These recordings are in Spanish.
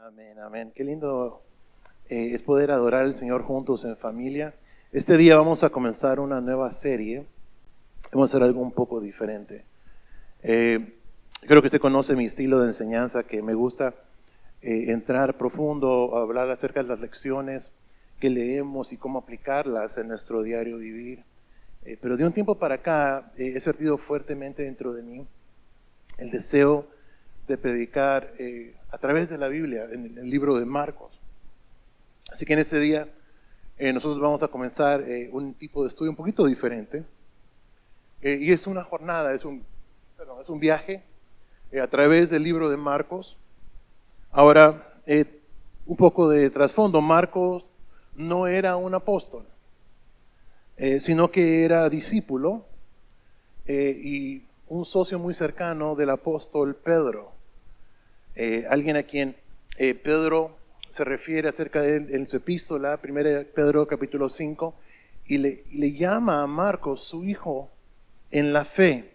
Amén, amén. Qué lindo es poder adorar al Señor juntos en familia. Este día vamos a comenzar una nueva serie. Vamos a hacer algo un poco diferente. Creo que usted conoce mi estilo de enseñanza, que me gusta entrar profundo, hablar acerca de las lecciones que leemos y cómo aplicarlas en nuestro diario vivir. Pero de un tiempo para acá he sentido fuertemente dentro de mí el deseo de predicar a través de la Biblia, en el libro de Marcos. Así que en este día nosotros vamos a comenzar un tipo de estudio un poquito diferente. Y es una jornada, es un viaje a través del libro de Marcos. Ahora, un poco de trasfondo. Marcos no era un apóstol, sino que era discípulo y un socio muy cercano del apóstol Pedro. Alguien a quien Pedro se refiere acerca de él en su epístola, 1 Pedro capítulo 5, y le llama a Marcos su hijo en la fe.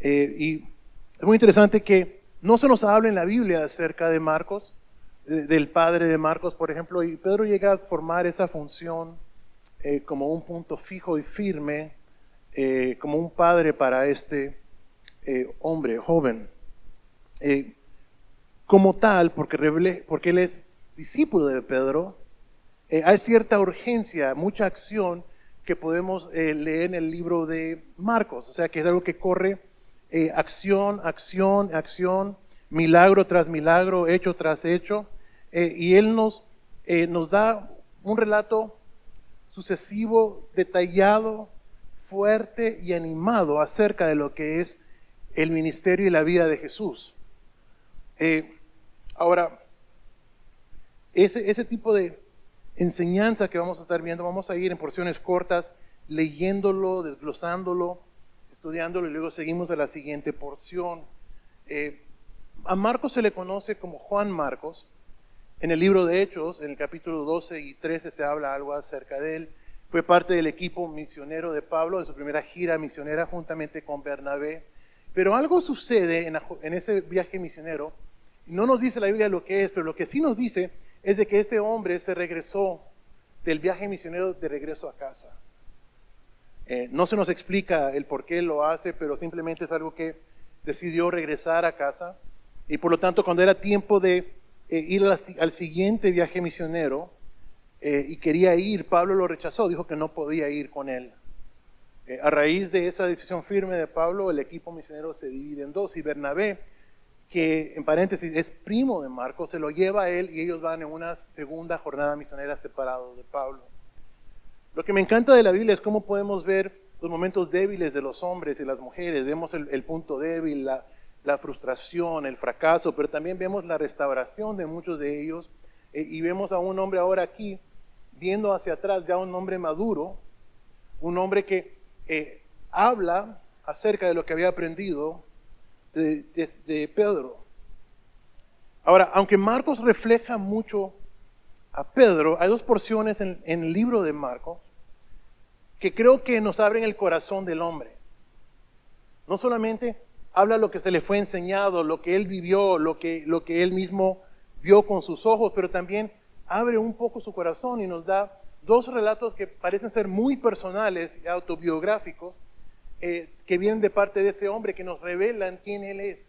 Y es muy interesante que no se nos habla en la Biblia acerca de Marcos, del padre de Marcos, por ejemplo, y Pedro llega a formar esa función como un punto fijo y firme, como un padre para este hombre joven. Como tal, porque él es discípulo de Pedro, hay cierta urgencia, mucha acción que podemos leer en el libro de Marcos. O sea, que es algo que corre acción, acción, acción, milagro tras milagro, hecho tras hecho. Y él nos da un relato sucesivo, detallado, fuerte y animado acerca de lo que es el ministerio y la vida de Jesús. Ahora, ese tipo de enseñanza que vamos a estar viendo, vamos a ir en porciones cortas, leyéndolo, desglosándolo, estudiándolo, y luego seguimos a la siguiente porción. A Marcos se le conoce como Juan Marcos. En el libro de Hechos, en el capítulo 12 y 13, se habla algo acerca de él. Fue parte del equipo misionero de Pablo, de su primera gira misionera, juntamente con Bernabé. Pero algo sucede en ese viaje misionero. No nos dice la Biblia lo que es, pero lo que sí nos dice es de que este hombre se regresó del viaje misionero de regreso a casa. No se nos explica el por qué lo hace, pero simplemente es algo que decidió regresar a casa. Y por lo tanto, cuando era tiempo de ir al siguiente viaje misionero y quería ir, Pablo lo rechazó, dijo que no podía ir con él. A raíz de esa decisión firme de Pablo, el equipo misionero se divide en dos, y Bernabé, que en paréntesis es primo de Marcos, se lo lleva a él y ellos van en una segunda jornada misionera separados de Pablo. Lo que me encanta de la Biblia es cómo podemos ver los momentos débiles de los hombres y las mujeres. Vemos el punto débil, la frustración, el fracaso, pero también vemos la restauración de muchos de ellos, y vemos a un hombre ahora aquí, viendo hacia atrás, ya un hombre maduro, un hombre que habla acerca de lo que había aprendido de Pedro. Ahora, aunque Marcos refleja mucho a Pedro, hay dos porciones en el libro de Marcos que creo que nos abren el corazón del hombre. No solamente habla lo que se le fue enseñado, lo que él vivió, lo que él mismo vio con sus ojos, pero también abre un poco su corazón y nos da dos relatos que parecen ser muy personales y autobiográficos, que vienen de parte de ese hombre, que nos revelan quién él es.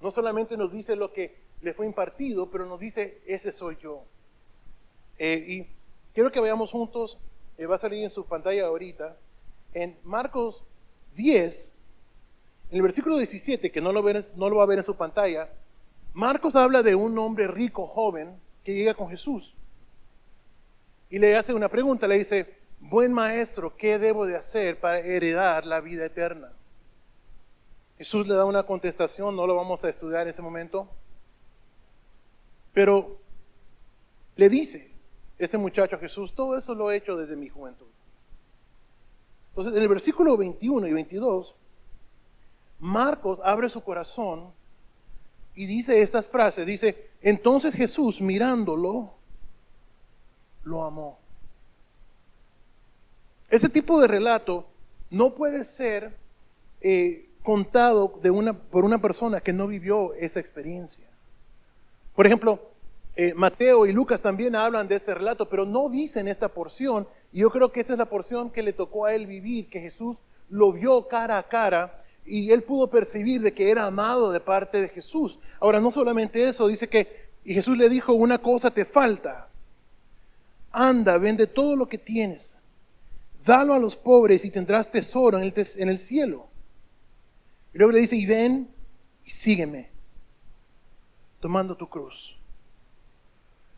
No solamente nos dice lo que le fue impartido, pero nos dice, ese soy yo. Y quiero que vayamos juntos, va a salir en su pantalla ahorita, en Marcos 10, en el versículo 17, que no lo va a ver en su pantalla. Marcos habla de un hombre rico, joven, que llega con Jesús. Y le hace una pregunta, le dice, buen maestro, ¿qué debo de hacer para heredar la vida eterna? Jesús le da una contestación, no lo vamos a estudiar en ese momento, pero le dice este muchacho a Jesús, todo eso lo he hecho desde mi juventud. Entonces, en el versículo 21 y 22, Marcos abre su corazón y dice estas frases, dice, entonces Jesús, mirándolo, lo amó. Ese tipo de relato no puede ser contado por una persona que no vivió esa experiencia. Por ejemplo, Mateo y Lucas también hablan de este relato, pero no dicen esta porción. Y yo creo que esta es la porción que le tocó a él vivir, que Jesús lo vio cara a cara y él pudo percibir de que era amado de parte de Jesús. Ahora, no solamente eso, dice que, y Jesús le dijo, una cosa te falta. Anda, vende todo lo que tienes, dalo a los pobres y tendrás tesoro en el cielo. Y luego le dice, y ven y sígueme, tomando tu cruz.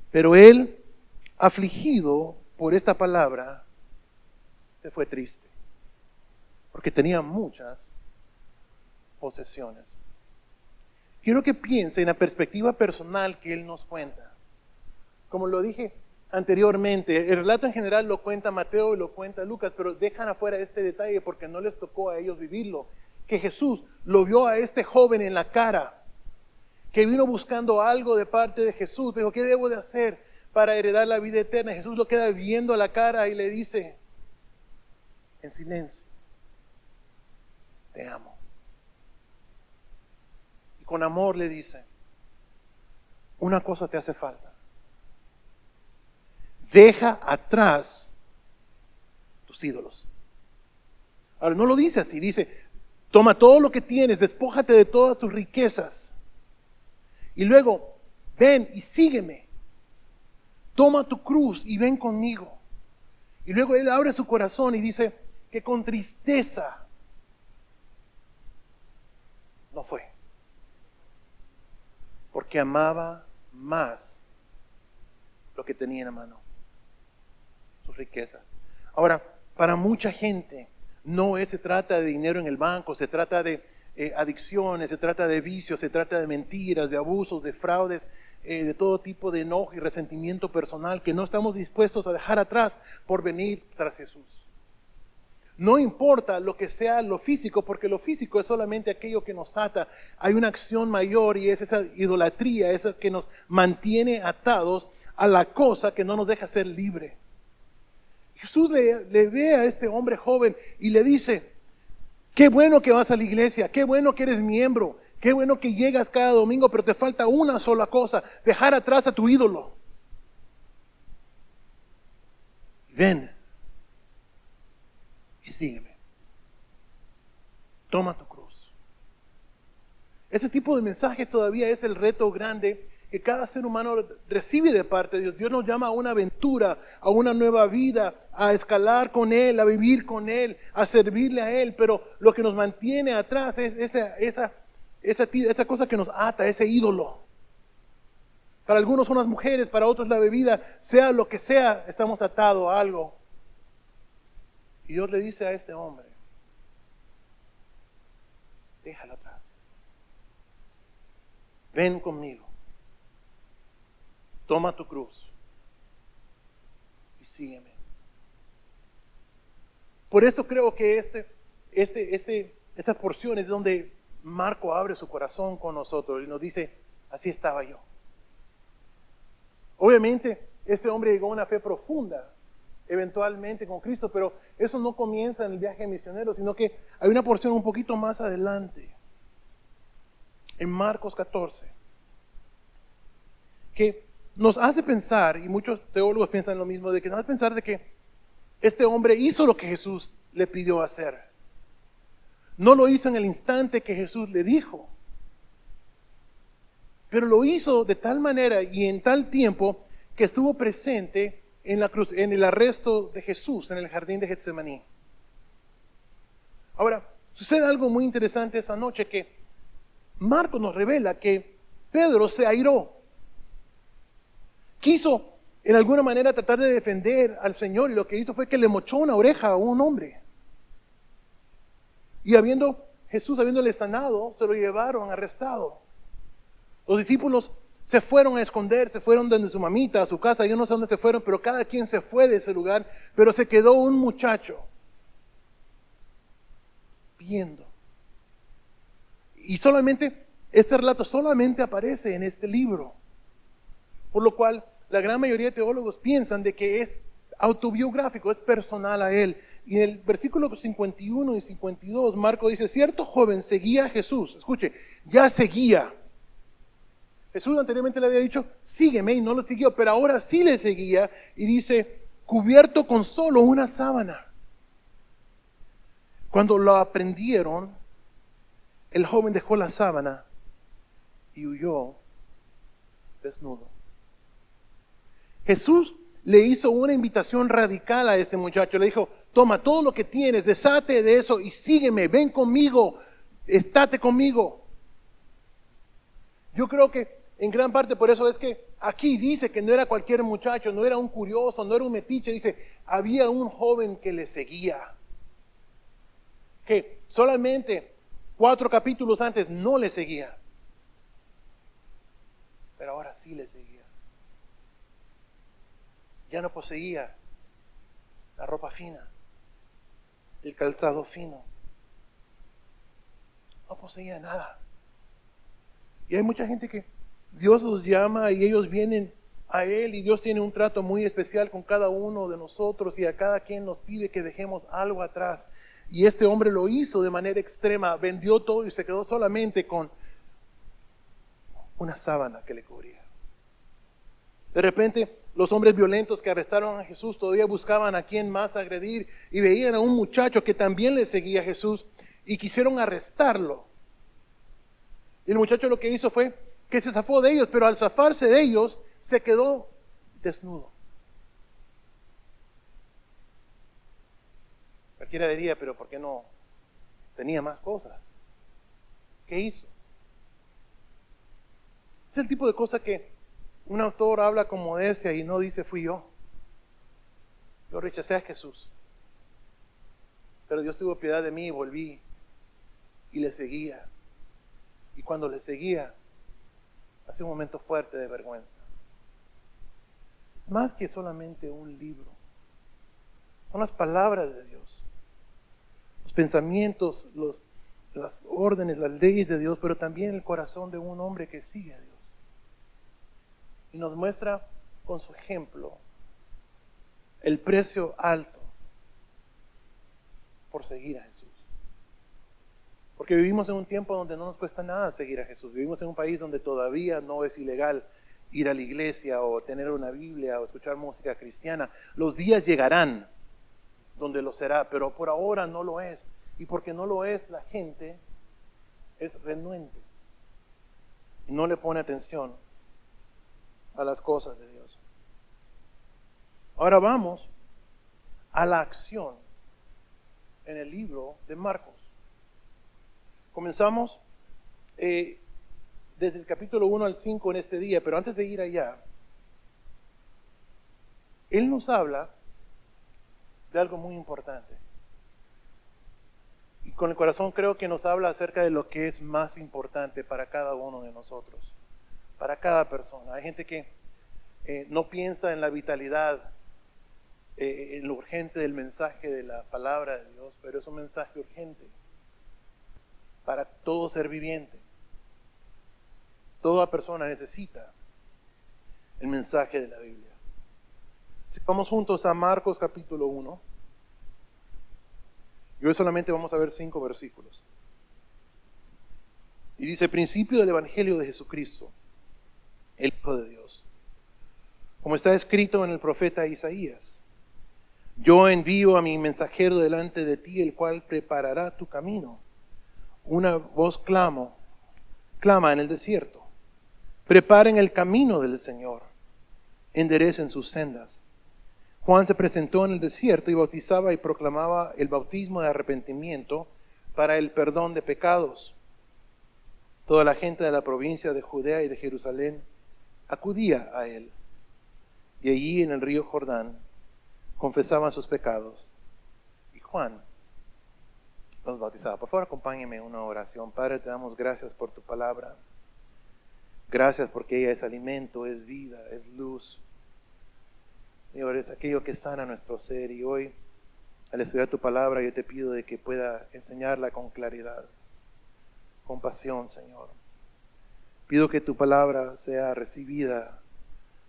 Pero él, afligido por esta palabra, se fue triste, porque tenía muchas posesiones. Quiero que piense en la perspectiva personal que él nos cuenta. Como lo dije anteriormente, el relato en general lo cuenta Mateo y lo cuenta Lucas, pero dejan afuera este detalle porque no les tocó a ellos vivirlo, que Jesús lo vio a este joven en la cara, que vino buscando algo de parte de Jesús. Dijo, ¿qué debo de hacer para heredar la vida eterna? Jesús lo queda viendo a la cara y le dice, en silencio, te amo. Y con amor le dice, una cosa te hace falta. Deja atrás tus ídolos. Ahora, no lo dice así, dice, toma todo lo que tienes, despójate de todas tus riquezas. Y luego, ven y sígueme. Toma tu cruz y ven conmigo. Y luego él abre su corazón y dice que con tristeza no fue. Porque amaba más lo que tenía en la mano, sus riquezas. Ahora, para mucha gente no se trata de dinero en el banco, se trata de adicciones, se trata de vicios, se trata de mentiras, de abusos, de fraudes, de todo tipo de enojo y resentimiento personal que no estamos dispuestos a dejar atrás por venir tras Jesús. No importa lo que sea lo físico, porque lo físico es solamente aquello que nos ata. Hay una acción mayor y es esa idolatría, esa que nos mantiene atados a la cosa que no nos deja ser libre. Jesús le ve a este hombre joven y le dice, qué bueno que vas a la iglesia, qué bueno que eres miembro, qué bueno que llegas cada domingo, pero te falta una sola cosa, dejar atrás a tu ídolo. Ven y sígueme. Toma tu cruz. Ese tipo de mensaje todavía es el reto grande que cada ser humano recibe de parte de Dios. Dios nos llama a una aventura, a una nueva vida, a escalar con Él, a vivir con Él, a servirle a Él, pero lo que nos mantiene atrás es esa cosa que nos ata, ese ídolo. Para algunos son las mujeres, para otros la bebida, sea lo que sea, estamos atados a algo. Y Dios le dice a este hombre, déjalo atrás. Ven conmigo. Toma tu cruz y sígueme. Por eso creo que esta porción es donde Marco abre su corazón con nosotros y nos dice, así estaba yo. Obviamente, este hombre llegó a una fe profunda, eventualmente con Cristo, pero eso no comienza en el viaje misionero, sino que hay una porción un poquito más adelante, en Marcos 14, que nos hace pensar, y muchos teólogos piensan lo mismo, de que nos hace pensar de que este hombre hizo lo que Jesús le pidió hacer. No lo hizo en el instante que Jesús le dijo, pero lo hizo de tal manera y en tal tiempo que estuvo presente en la cruz, en el arresto de Jesús en el jardín de Getsemaní. Ahora, sucede algo muy interesante esa noche, que Marcos nos revela que Pedro se airó. Quiso en alguna manera tratar de defender al Señor y lo que hizo fue que le mochó una oreja a un hombre. Y Jesús habiéndole sanado, se lo llevaron arrestado. Los discípulos se fueron a esconder, se fueron donde su mamita, a su casa, yo no sé dónde se fueron, pero cada quien se fue de ese lugar, pero se quedó un muchacho viendo. Y este relato solamente aparece en este libro, por lo cual la gran mayoría de teólogos piensan de que es autobiográfico, es personal a él. Y en el versículo 51 y 52, Marco dice, cierto joven seguía a Jesús, escuche, ya seguía, Jesús anteriormente le había dicho, sígueme, y no lo siguió, pero ahora sí le seguía y dice, cubierto con solo una sábana. Cuando lo aprendieron, el joven dejó la sábana y huyó desnudo. Jesús le hizo una invitación radical a este muchacho. Le dijo, toma todo lo que tienes, deshate de eso y sígueme, ven conmigo, estate conmigo. Yo creo que en gran parte por eso es que aquí dice que no era cualquier muchacho, no era un curioso, no era un metiche. Dice, había un joven que le seguía. Que solamente 4 capítulos antes no le seguía. Pero ahora sí le seguía. Ya no poseía la ropa fina, el calzado fino. No poseía nada. Y hay mucha gente que Dios los llama y ellos vienen a Él y Dios tiene un trato muy especial con cada uno de nosotros y a cada quien nos pide que dejemos algo atrás. Y este hombre lo hizo de manera extrema, vendió todo y se quedó solamente con una sábana que le cubría. De repente, los hombres violentos que arrestaron a Jesús todavía buscaban a quién más agredir y veían a un muchacho que también le seguía a Jesús y quisieron arrestarlo. Y el muchacho lo que hizo fue que se zafó de ellos, pero al zafarse de ellos se quedó desnudo. Cualquiera diría, pero ¿por qué no tenía más cosas? ¿Qué hizo? Es el tipo de cosa que un autor habla con modestia y no dice fui yo. Yo rechacé a Jesús. Pero Dios tuvo piedad de mí y volví y le seguía. Y cuando le seguía, hace un momento fuerte de vergüenza. Más que solamente un libro. Son las palabras de Dios. Los pensamientos, las órdenes, las leyes de Dios, pero también el corazón de un hombre que sigue a Dios. Y nos muestra con su ejemplo el precio alto por seguir a Jesús. Porque vivimos en un tiempo donde no nos cuesta nada seguir a Jesús. Vivimos en un país donde todavía no es ilegal ir a la iglesia o tener una Biblia o escuchar música cristiana. Los días llegarán donde lo será, pero por ahora no lo es. Y porque no lo es, la gente es renuente y no le pone atención a las cosas de Dios. Ahora vamos a la acción en el libro de Marcos. Comenzamos desde el capítulo 1 al 5 en este día, pero antes de ir allá, Él nos habla de algo muy importante. Y con el corazón creo que nos habla acerca de lo que es más importante para cada uno de nosotros, para cada persona. Hay gente que no piensa en la vitalidad, en lo urgente del mensaje de la palabra de Dios, pero es un mensaje urgente para todo ser viviente. Toda persona necesita el mensaje de la Biblia. Si vamos juntos a Marcos capítulo 1, y hoy solamente vamos a ver 5 versículos. Y dice, principio del Evangelio de Jesucristo, el Hijo de Dios. Como está escrito en el profeta Isaías, yo envío a mi mensajero delante de ti, el cual preparará tu camino. Una voz clama en el desierto, preparen el camino del Señor, enderecen sus sendas. Juan se presentó en el desierto y bautizaba y proclamaba el bautismo de arrepentimiento para el perdón de pecados. Toda la gente de la provincia de Judea y de Jerusalén acudía a él. Y allí en el río Jordán confesaban sus pecados. Y Juan los bautizaba. Por favor, acompáñenme en una oración. Padre, te damos gracias por tu palabra. Gracias porque ella es alimento, es vida, es luz. Señor, es aquello que sana nuestro ser. Y hoy, al estudiar tu palabra, yo te pido de que pueda enseñarla con claridad, con pasión, Señor. Pido que tu palabra sea recibida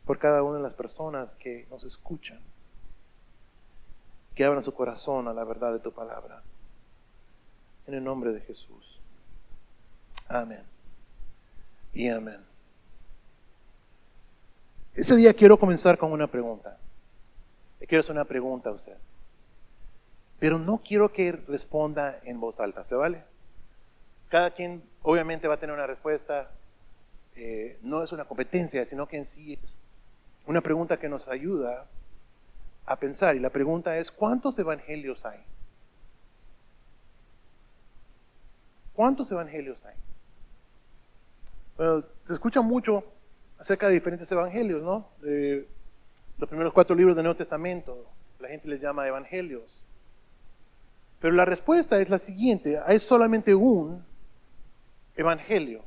por cada una de las personas que nos escuchan, que abran su corazón a la verdad de tu palabra. En el nombre de Jesús. Amén. Y amén. Ese día quiero comenzar con una pregunta. Le quiero hacer una pregunta a usted. Pero no quiero que responda en voz alta, ¿se vale? Cada quien obviamente va a tener una respuesta. No es una competencia, sino que en sí es una pregunta que nos ayuda a pensar. Y la pregunta es, ¿cuántos evangelios hay? ¿Cuántos evangelios hay? Bueno, se escucha mucho acerca de diferentes evangelios, ¿no? Los primeros 4 libros del Nuevo Testamento, la gente les llama evangelios. Pero la respuesta es la siguiente: hay solamente un evangelio,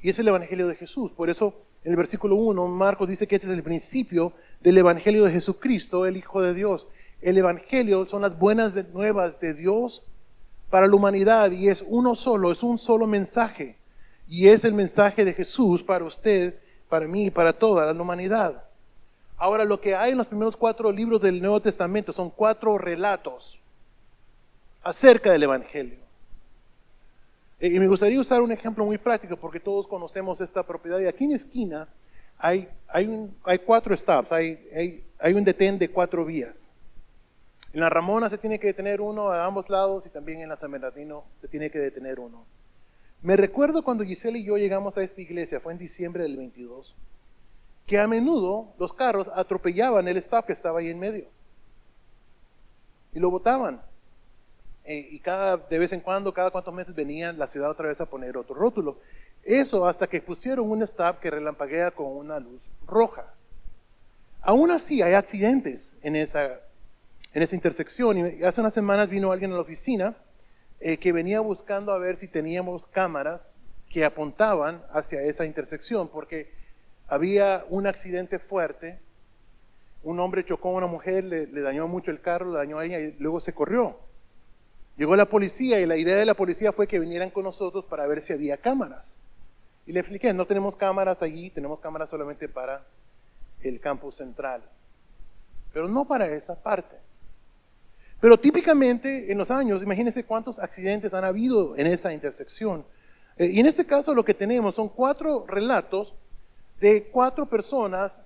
y es el evangelio de Jesús. Por eso en el versículo 1 Marcos dice que ese es el principio del evangelio de Jesucristo, el Hijo de Dios. El evangelio son las buenas nuevas de Dios para la humanidad, y es uno solo, es un solo mensaje, y es el mensaje de Jesús para usted, para mí, para toda la humanidad. Ahora, lo que hay en los primeros 4 libros del Nuevo Testamento son 4 relatos acerca del evangelio. Y me gustaría usar un ejemplo muy práctico, porque todos conocemos esta propiedad. Y aquí en la esquina hay 4 stops, hay un detén de 4 vías. En la Ramona se tiene que detener uno a ambos lados, y también en la San Bernardino se tiene que detener uno. Me recuerdo cuando Giselle y yo llegamos a esta iglesia, fue en diciembre del 22, que a menudo los carros atropellaban el stop que estaba ahí en medio y lo botaban. Y de vez en cuando, cada cuantos meses venían la ciudad otra vez a poner otro rótulo. Eso hasta que pusieron un stop que relampaguea con una luz roja. Aún así hay accidentes en esa intersección. Y hace unas semanas vino alguien a la oficina que venía buscando a ver si teníamos cámaras que apuntaban hacia esa intersección, porque había un accidente fuerte. Un hombre chocó a una mujer, le dañó mucho el carro, le dañó a ella y luego se corrió. Llegó la policía, y la idea de la policía fue que vinieran con nosotros para ver si había cámaras. Y le expliqué, no tenemos cámaras allí, tenemos cámaras solamente para el campus central, pero no para esa parte. Pero típicamente en los años, imagínense cuántos accidentes han habido en esa intersección. Y en este caso lo que tenemos son 4 relatos de 4 personas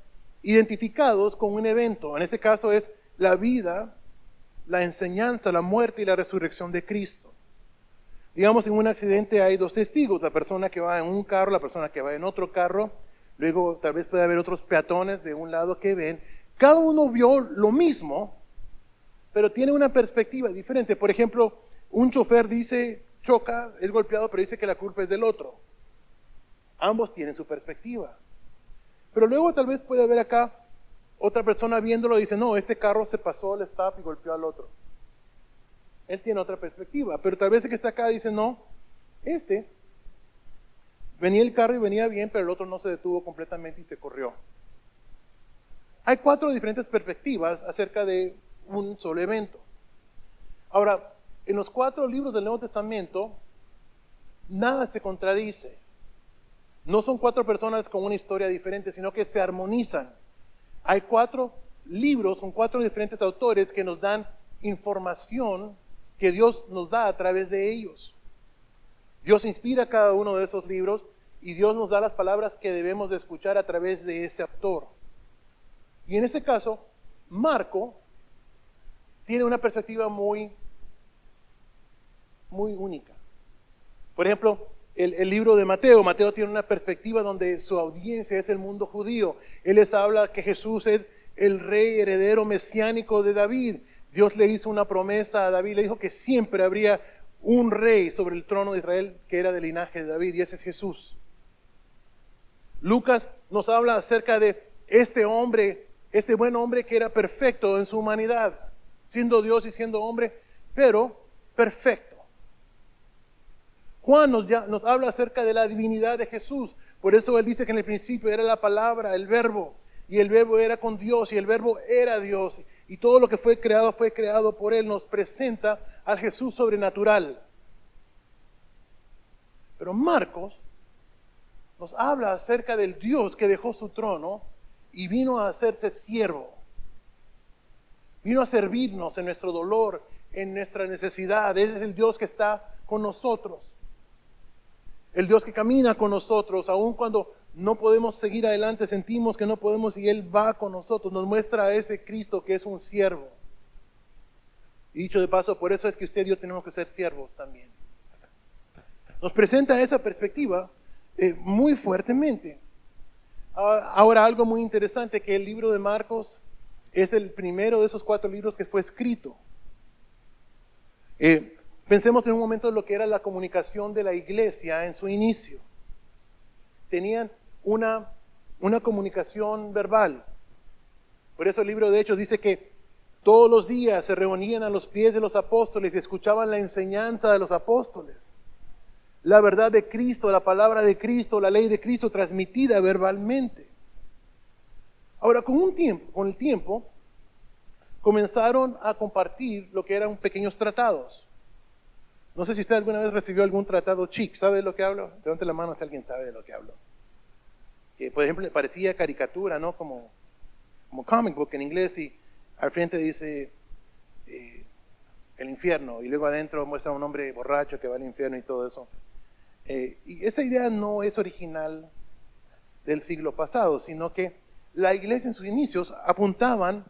identificados con un evento. En este caso es la vida, la enseñanza, la muerte y la resurrección de Cristo. Digamos, en un accidente hay 2 testigos, la persona que va en un carro, la persona que va en otro carro. Luego tal vez puede haber otros peatones de un lado que ven. Cada uno vio lo mismo, pero tiene una perspectiva diferente. Por ejemplo, un chofer dice, choca, es golpeado, pero dice que la culpa es del otro. Ambos tienen su perspectiva. Pero luego tal vez puede haber acá otra persona viéndolo y dice, no, este carro se pasó al stop y golpeó al otro. Él tiene otra perspectiva. Pero tal vez el que está acá dice, no, venía el carro y venía bien, pero el otro no se detuvo completamente y se corrió. Hay 4 diferentes perspectivas acerca de un solo evento. Ahora, en los 4 libros del Nuevo Testamento, nada se contradice. No son 4 personas con una historia diferente, sino que se armonizan. Hay 4 libros con 4 diferentes autores que nos dan información que Dios nos da a través de ellos. Dios inspira cada uno de esos libros, y Dios nos da las palabras que debemos de escuchar a través de ese autor. Y en este caso, Marco tiene una perspectiva muy única. Por ejemplo, el libro de Mateo tiene una perspectiva donde su audiencia es el mundo judío. Él les habla que Jesús es el rey heredero mesiánico de David. Dios le hizo una promesa a David, le dijo que siempre habría un rey sobre el trono de Israel que era del linaje de David, y ese es Jesús. Lucas nos habla acerca de este hombre, este buen hombre que era perfecto en su humanidad, siendo Dios y siendo hombre, pero perfecto. Juan nos habla acerca de la divinidad de Jesús. Por eso él dice que en el principio era la palabra, el verbo, y el verbo era con Dios, y el verbo era Dios, y todo lo que fue creado por él. Nos presenta al Jesús sobrenatural. Pero Marcos nos habla acerca del Dios que dejó su trono y vino a hacerse siervo. Vino a servirnos en nuestro dolor, en nuestra necesidad. Ese es el Dios que está con nosotros. El Dios que camina con nosotros, aun cuando no podemos seguir adelante, sentimos que no podemos y Él va con nosotros, nos muestra a ese Cristo que es un siervo. Y dicho de paso, por eso es que usted y yo tenemos que ser siervos también. Nos presenta esa perspectiva muy fuertemente. Ahora, algo muy interesante, que el libro de Marcos es el primero de esos 4 libros que fue escrito. Pensemos en un momento lo que era la comunicación de la iglesia en su inicio. Tenían una comunicación verbal. Por eso el libro de Hechos dice que todos los días se reunían a los pies de los apóstoles y escuchaban la enseñanza de los apóstoles. La verdad de Cristo, la palabra de Cristo, la ley de Cristo transmitida verbalmente. Ahora, con el tiempo, comenzaron a compartir lo que eran pequeños tratados. No sé si usted alguna vez recibió algún tratado chic. ¿Sabe de lo que hablo? Levante la mano si alguien sabe de lo que hablo. Que, por ejemplo, le parecía caricatura, ¿no? Como comic book en inglés, y al frente dice el infierno, y luego adentro muestra a un hombre borracho que va al infierno y todo eso. Y esa idea no es original del siglo pasado, sino que la iglesia en sus inicios apuntaban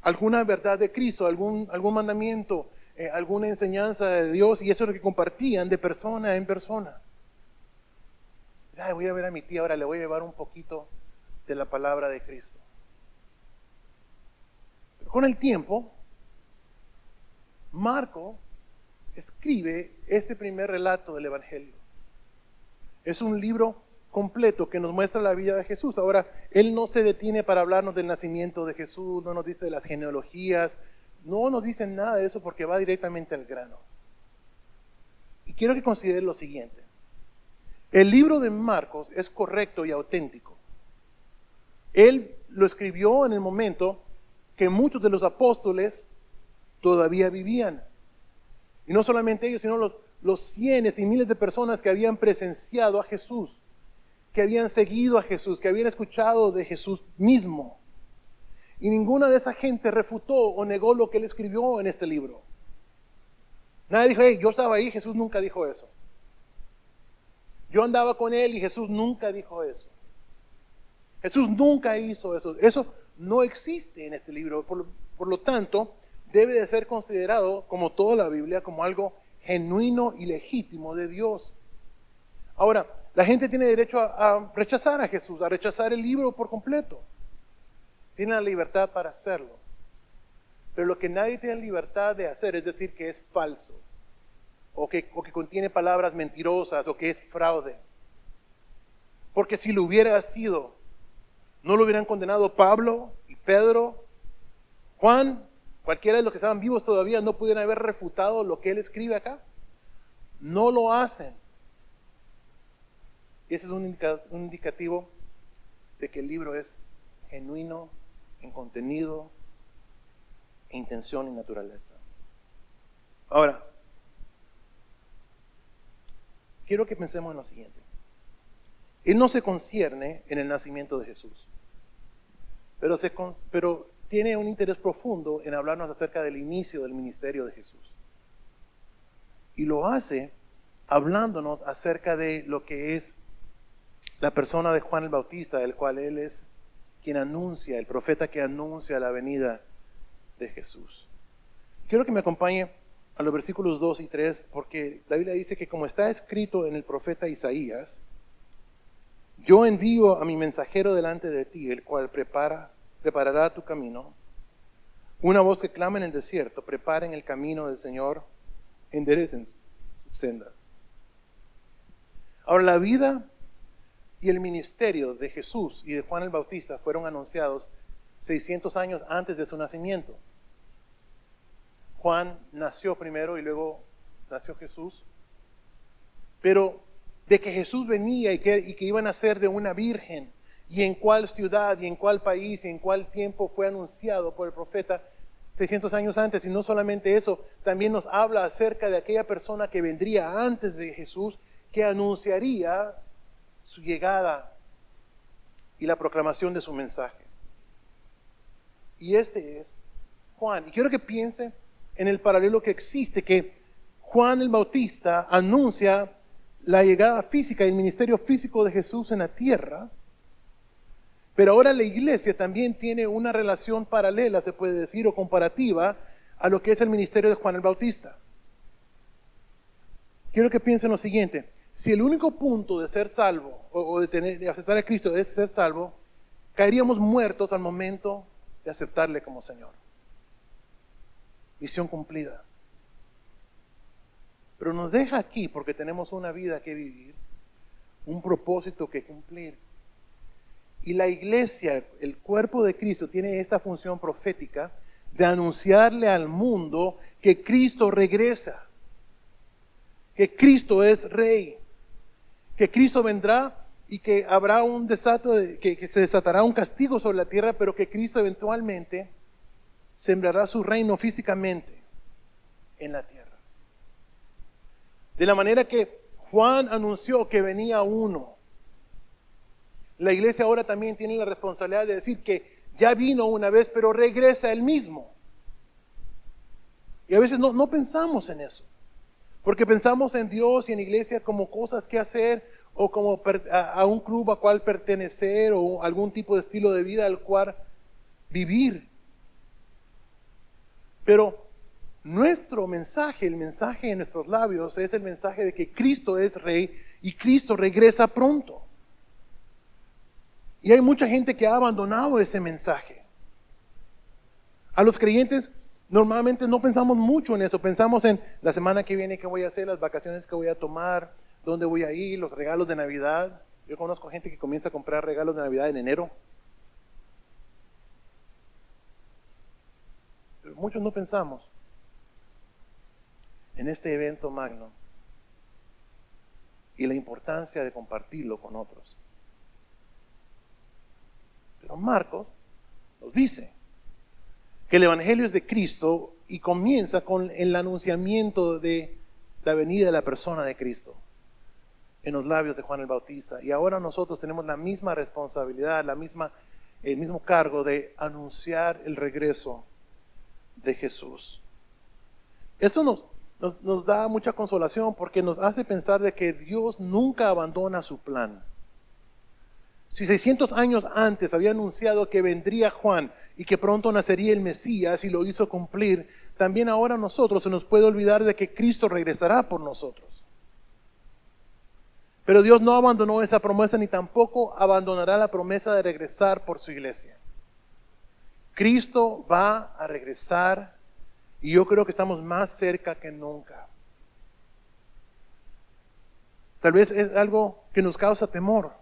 alguna verdad de Cristo, algún mandamiento, alguna enseñanza de Dios, y eso es lo que compartían de persona en persona. Ay, voy a ver a mi tía, ahora le voy a llevar un poquito de la palabra de Cristo. Pero con el tiempo, Marco escribe este primer relato del Evangelio. Es un libro completo que nos muestra la vida de Jesús. Ahora, él no se detiene para hablarnos del nacimiento de Jesús, no nos dice de las genealogías, no nos dice nada de eso porque va directamente al grano. Y quiero que considere lo siguiente. El libro de Marcos es correcto y auténtico. Él lo escribió en el momento que muchos de los apóstoles todavía vivían. Y no solamente ellos, sino los cientos y miles de personas que habían presenciado a Jesús, que habían seguido a Jesús, que habían escuchado de Jesús mismo. Y ninguna de esa gente refutó o negó lo que él escribió en este libro. Nadie dijo, hey, yo estaba ahí, Jesús nunca dijo eso. Yo andaba con él y Jesús nunca dijo eso. Jesús nunca hizo eso. Eso no existe en este libro. Por lo tanto, debe de ser considerado, como toda la Biblia, como algo genuino y legítimo de Dios. Ahora, la gente tiene derecho a rechazar a Jesús, a rechazar el libro por completo. Tiene la libertad para hacerlo. Pero lo que nadie tiene libertad de hacer es decir que es falso, o que contiene palabras mentirosas, o que es fraude. Porque si lo hubiera sido, no lo hubieran condenado Pablo y Pedro, Juan, cualquiera de los que estaban vivos todavía no pudieran haber refutado lo que él escribe acá. No lo hacen. Y ese es un indicativo de que el libro es genuino en contenido, intención y naturaleza. Ahora, quiero que pensemos en lo siguiente. Él no se concierne en el nacimiento de Jesús, pero tiene un interés profundo en hablarnos acerca del inicio del ministerio de Jesús. Y lo hace hablándonos acerca de lo que es la persona de Juan el Bautista, del cual él es quien anuncia, el profeta que anuncia la venida de Jesús. Quiero que me acompañe a los versículos 2 y 3, porque la Biblia dice que como está escrito en el profeta Isaías, yo envío a mi mensajero delante de ti, el cual preparará tu camino. Una voz que clama en el desierto, preparen el camino del Señor, enderecen sus sendas. Ahora, la vida y el ministerio de Jesús y de Juan el Bautista fueron anunciados 600 años antes de su nacimiento. Juan nació primero y luego nació Jesús. Pero de que Jesús venía y que iba a nacer de una virgen, y en cuál ciudad, y en cuál país, y en cuál tiempo fue anunciado por el profeta 600 años antes. Y no solamente eso, también nos habla acerca de aquella persona que vendría antes de Jesús, que anunciaría su llegada y la proclamación de su mensaje. Y este es Juan. Y quiero que piense en el paralelo que existe, que Juan el Bautista anuncia la llegada física y el ministerio físico de Jesús en la tierra, Pero ahora la iglesia también tiene una relación paralela, se puede decir, o comparativa a lo que es el ministerio de Juan el Bautista. Quiero que piensen lo siguiente: si el único punto de ser salvo o de aceptar a Cristo es ser salvo, caeríamos muertos al momento de aceptarle como Señor. Misión cumplida. Pero nos deja aquí porque tenemos una vida que vivir, un propósito que cumplir. Y la iglesia, el cuerpo de Cristo, tiene esta función profética de anunciarle al mundo que Cristo regresa, que Cristo es Rey, que Cristo vendrá y que habrá un desato, que se desatará un castigo sobre la tierra, pero que Cristo eventualmente sembrará su reino físicamente en la tierra. De la manera que Juan anunció que venía uno, la iglesia ahora también tiene la responsabilidad de decir que ya vino una vez, pero regresa él mismo. Y a veces no pensamos en eso, porque pensamos en Dios y en iglesia como cosas que hacer, o como a un club a cual pertenecer, o algún tipo de estilo de vida al cual vivir. Pero nuestro mensaje, el mensaje en nuestros labios, es el mensaje de que Cristo es Rey y Cristo regresa pronto. Y hay mucha gente que ha abandonado ese mensaje. A los creyentes normalmente no pensamos mucho en eso. Pensamos en la semana que viene, qué voy a hacer, las vacaciones que voy a tomar, dónde voy a ir, los regalos de Navidad. Yo conozco gente que comienza a comprar regalos de Navidad en enero. Pero muchos no pensamos en este evento magno y la importancia de compartirlo con otros. Pero Marcos nos dice que el Evangelio es de Cristo y comienza con el anunciamiento de la venida de la persona de Cristo en los labios de Juan el Bautista. Y ahora nosotros tenemos la misma responsabilidad, el mismo cargo de anunciar el regreso de Jesús. Eso nos da mucha consolación porque nos hace pensar de que Dios nunca abandona su plan. Si 600 años antes había anunciado que vendría Juan y que pronto nacería el Mesías y lo hizo cumplir, también ahora a nosotros se nos puede olvidar de que Cristo regresará por nosotros. Pero Dios no abandonó esa promesa ni tampoco abandonará la promesa de regresar por su iglesia. Cristo va a regresar y yo creo que estamos más cerca que nunca. Tal vez es algo que nos causa temor.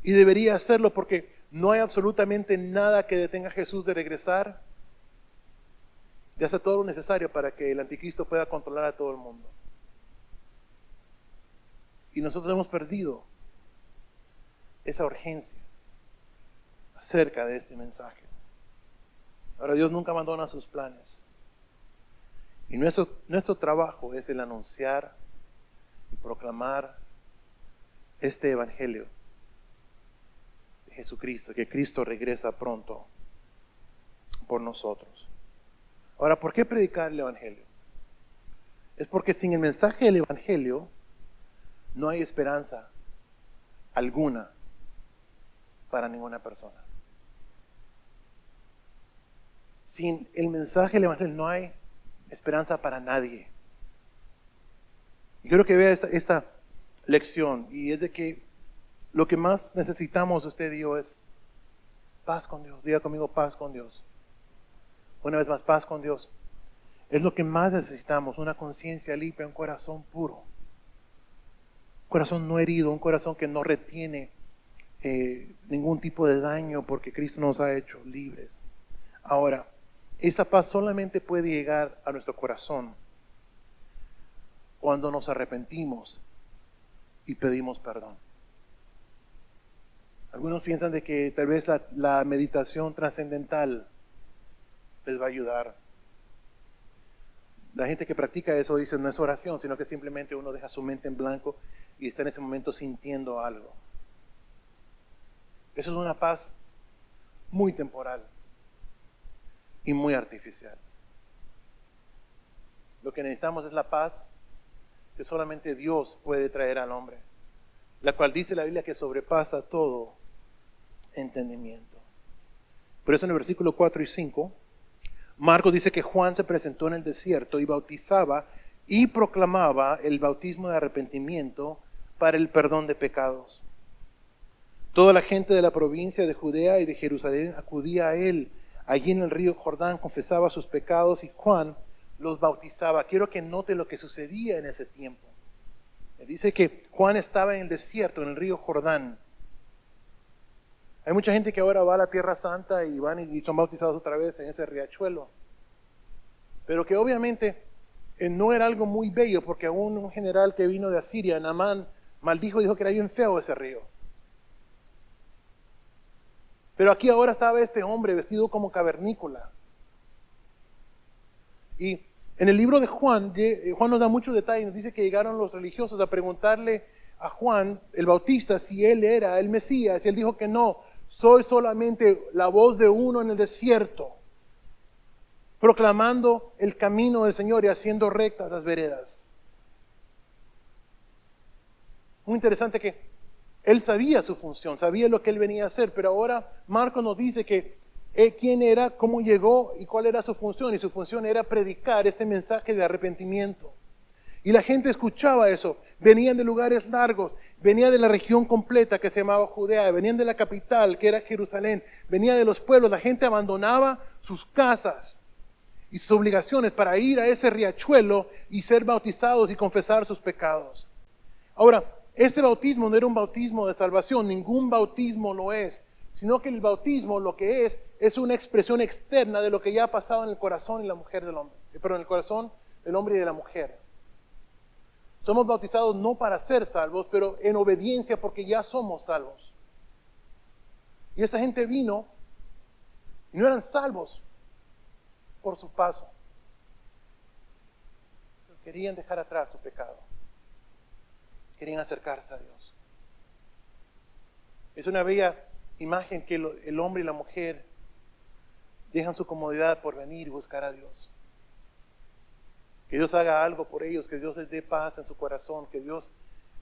Y debería hacerlo porque no hay absolutamente nada que detenga a Jesús de regresar. Ya hace todo lo necesario para que el anticristo pueda controlar a todo el mundo. Y nosotros hemos perdido esa urgencia acerca de este mensaje. Ahora Dios nunca abandona sus planes. Y nuestro trabajo es el anunciar y proclamar este evangelio. Jesucristo, que Cristo regresa pronto por nosotros. Ahora, ¿por qué predicar el Evangelio? Es porque sin el mensaje del Evangelio no hay esperanza alguna para ninguna persona. Sin el mensaje del Evangelio no hay esperanza para nadie. Y quiero que vea esta lección, y es de que lo que más necesitamos usted y yo es paz con Dios. Diga conmigo, paz con Dios. Una vez más, paz con Dios. Es lo que más necesitamos, una conciencia limpia, un corazón puro. Un corazón no herido, un corazón que no retiene ningún tipo de daño porque Cristo nos ha hecho libres. Ahora, esa paz solamente puede llegar a nuestro corazón cuando nos arrepentimos y pedimos perdón. Algunos piensan de que tal vez la meditación trascendental les va a ayudar. La gente que practica eso dice no es oración, sino que simplemente uno deja su mente en blanco y está en ese momento sintiendo algo. Eso es una paz muy temporal y muy artificial. Lo que necesitamos es la paz que solamente Dios puede traer al hombre, la cual dice la Biblia que sobrepasa todo entendimiento. Por eso en el versículo 4 y 5, Marcos dice que Juan se presentó en el desierto y bautizaba y proclamaba el bautismo de arrepentimiento para el perdón de pecados. Toda la gente de la provincia de Judea y de Jerusalén acudía a él. Allí en el río Jordán confesaba sus pecados y Juan los bautizaba. Quiero que note lo que sucedía en ese tiempo. Dice que Juan estaba en el desierto, en el río Jordán. Hay mucha gente que ahora va a la Tierra Santa y van y son bautizados otra vez en ese riachuelo. Pero que obviamente no era algo muy bello, porque aún un general que vino de Asiria, Naamán, maldijo y dijo que era bien feo ese río. Pero aquí ahora estaba este hombre vestido como cavernícola. Y en el libro de Juan, Juan nos da muchos detalles, nos dice que llegaron los religiosos a preguntarle a Juan, el Bautista, si él era el Mesías, y él dijo que no, soy solamente la voz de uno en el desierto, proclamando el camino del Señor y haciendo rectas las veredas. Muy interesante que él sabía su función, sabía lo que él venía a hacer, pero ahora Marcos nos dice que quién era, cómo llegó y cuál era su función. Y su función era predicar este mensaje de arrepentimiento. Y la gente escuchaba eso. Venían de lugares largos, venía de la región completa que se llamaba Judea, venían de la capital que era Jerusalén, venía de los pueblos. La gente abandonaba sus casas y sus obligaciones para ir a ese riachuelo y ser bautizados y confesar sus pecados. Ahora, este bautismo no era un bautismo de salvación, ningún bautismo lo es, sino que el bautismo lo que es una expresión externa de lo que ya ha pasado en el corazón y la mujer del hombre, en el corazón del hombre y de la mujer. Somos bautizados no para ser salvos, pero en obediencia porque ya somos salvos. Y esta gente vino y no eran salvos por su paso, pero querían dejar atrás su pecado. Querían acercarse a Dios. Es una bella imagen que el hombre y la mujer dejan su comodidad por venir y buscar a Dios. Que Dios haga algo por ellos, que Dios les dé paz en su corazón, que Dios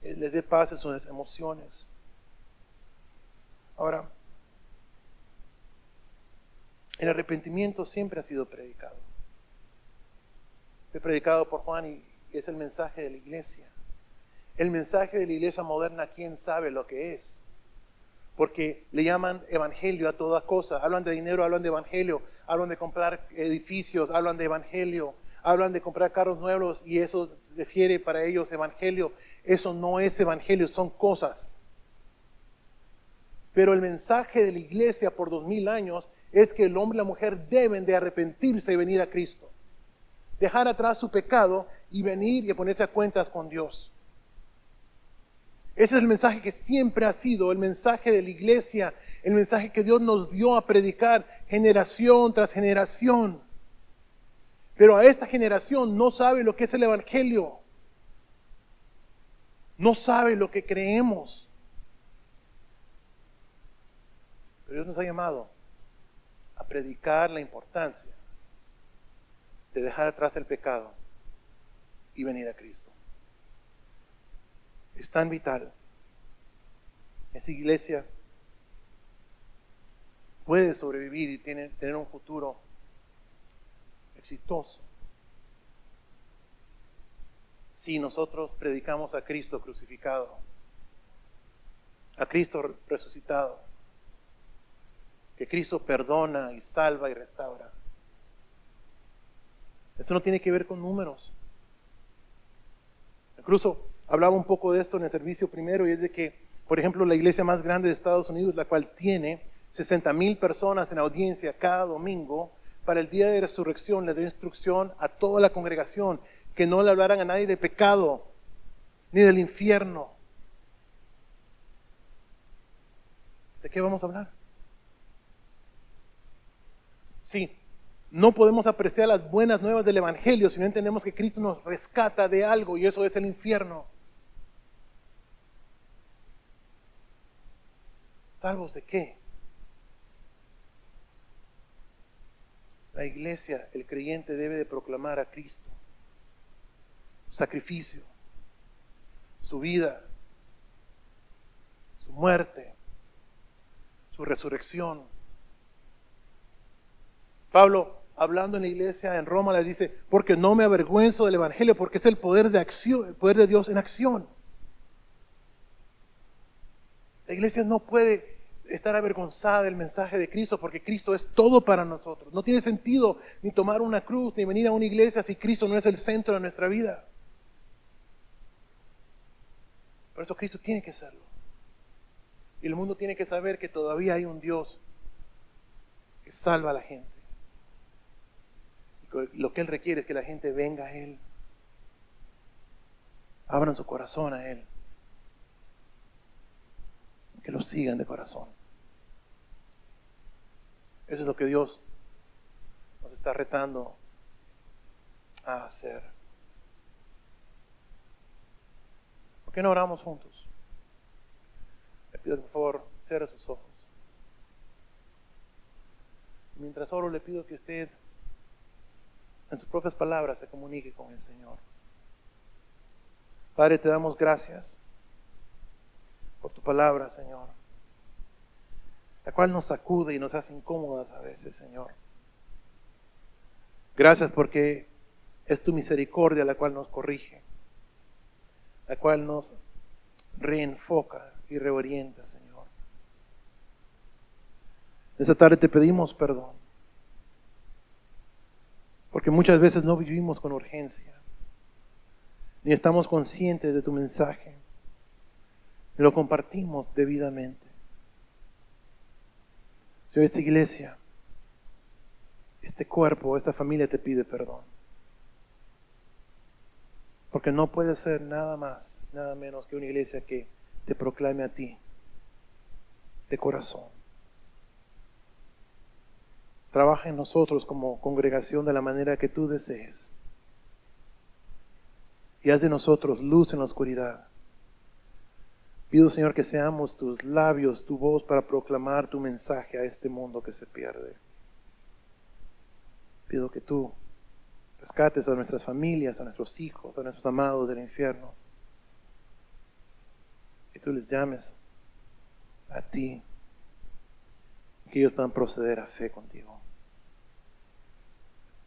les dé paz en sus emociones. Ahora, el arrepentimiento siempre ha sido predicado. Fue predicado por Juan y es el mensaje de la iglesia. El mensaje de la iglesia moderna, ¿quién sabe lo que es? Porque le llaman evangelio a toda cosa. Hablan de dinero, hablan de evangelio. Hablan de comprar edificios, hablan de evangelio. Hablan de comprar carros nuevos y eso refiere para ellos evangelio. Eso no es evangelio, son cosas. Pero el mensaje de la iglesia por 2000 años es que el hombre y la mujer deben de arrepentirse y venir a Cristo. Dejar atrás su pecado y venir y ponerse a cuentas con Dios. Ese es el mensaje que siempre ha sido el mensaje de la iglesia, el mensaje que Dios nos dio a predicar generación tras generación. Pero a esta generación no sabe lo que es el evangelio. No sabe lo que creemos. Pero Dios nos ha llamado a predicar la importancia de dejar atrás el pecado y venir a Cristo. Es tan vital. Esta iglesia puede sobrevivir y tener un futuro exitoso si nosotros predicamos a Cristo crucificado, a Cristo resucitado, que Cristo perdona y salva y restaura. Esto no tiene que ver con números. Incluso hablaba un poco de esto en el servicio primero, y es de que, por ejemplo, la iglesia más grande de Estados Unidos, la cual tiene 60,000 personas en audiencia cada domingo, para el día de resurrección le dio instrucción a toda la congregación que no le hablaran a nadie de pecado, ni del infierno. ¿De qué vamos a hablar? Sí, no podemos apreciar las buenas nuevas del evangelio si no entendemos que Cristo nos rescata de algo, y eso es el infierno. ¿Salvos de qué? La iglesia, el creyente debe de proclamar a Cristo, su sacrificio, su vida, su muerte, su su resurrección. Pablo, hablando en la iglesia en Roma, le dice, porque no me avergüenzo del evangelio, porque es el poder de acción, el poder de Dios en acción. La iglesia no puede estar avergonzada del mensaje de Cristo, porque Cristo es todo para nosotros. No tiene sentido ni tomar una cruz, ni venir a una iglesia si Cristo no es el centro de nuestra vida. Por eso Cristo tiene que serlo. Y el mundo tiene que saber que todavía hay un Dios que salva a la gente. Y lo que Él requiere es que la gente venga a Él. Abran su corazón a Él. Que lo sigan de corazón. Eso es lo que Dios nos está retando a hacer. ¿Por qué no oramos juntos? Le pido que por favor cierre sus ojos. Mientras oro le pido que usted en sus propias palabras se comunique con el Señor. Padre, te damos gracias por tu palabra, Señor, la cual nos sacude y nos hace incómodas a veces, Señor. Gracias porque es tu misericordia la cual nos corrige, la cual nos reenfoca y reorienta, Señor. Esta tarde te pedimos perdón, porque muchas veces no vivimos con urgencia, ni estamos conscientes de tu mensaje, ni lo compartimos debidamente. Señor, esta iglesia, este cuerpo, esta familia te pide perdón. Porque no puede ser nada más, nada menos que una iglesia que te proclame a ti de corazón. Trabaja en nosotros como congregación de la manera que tú desees. Y haz de nosotros luz en la oscuridad. Pido, Señor, que seamos tus labios, tu voz para proclamar tu mensaje a este mundo que se pierde. Pido que tú rescates a nuestras familias, a nuestros hijos, a nuestros amados del infierno. Que tú les llames a ti. Que ellos puedan proceder a fe contigo.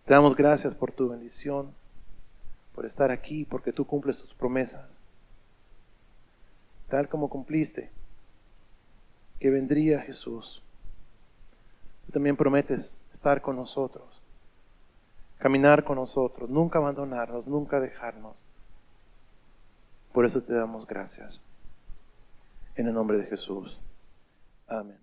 Te damos gracias por tu bendición, por estar aquí, porque tú cumples tus promesas. Tal como cumpliste que vendría Jesús. Tú también prometes estar con nosotros, caminar con nosotros, nunca abandonarnos, nunca dejarnos. Por eso te damos gracias. En el nombre de Jesús. Amén.